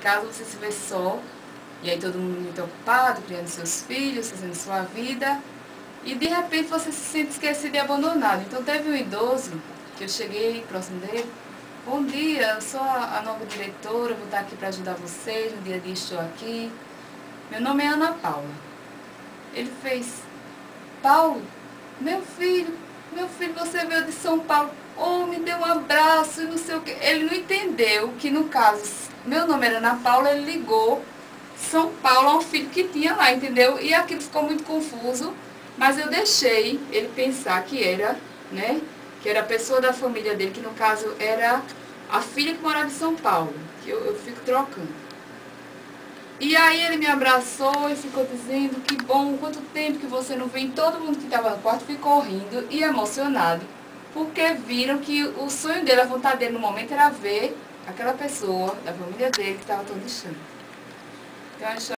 casa você se vê só, e aí todo mundo muito ocupado, criando seus filhos, fazendo sua vida, e de repente você se sente esquecido e abandonado. Então teve um idoso, que eu cheguei próximo dele: bom dia, eu sou a nova diretora, vou estar aqui para ajudar vocês, no dia a dia estou aqui. Meu nome é Ana Paula. Ele fez: Paulo, meu filho, você veio de São Paulo, oh, me deu um abraço e não sei o que. Ele não entendeu que, no caso, meu nome era Ana Paula, ele ligou São Paulo ao filho que tinha lá, entendeu? E aquilo ficou muito confuso, mas eu deixei ele pensar que era, né, que era a pessoa da família dele, que no caso era a filha que morava em São Paulo, que eu fico trocando. E aí ele me abraçou e ficou dizendo: que bom, quanto tempo que você não vem. Todo mundo que estava no quarto ficou rindo e emocionado, porque viram que o sonho dele, a vontade dele no momento era ver aquela pessoa da família dele que estava tão distante. Então,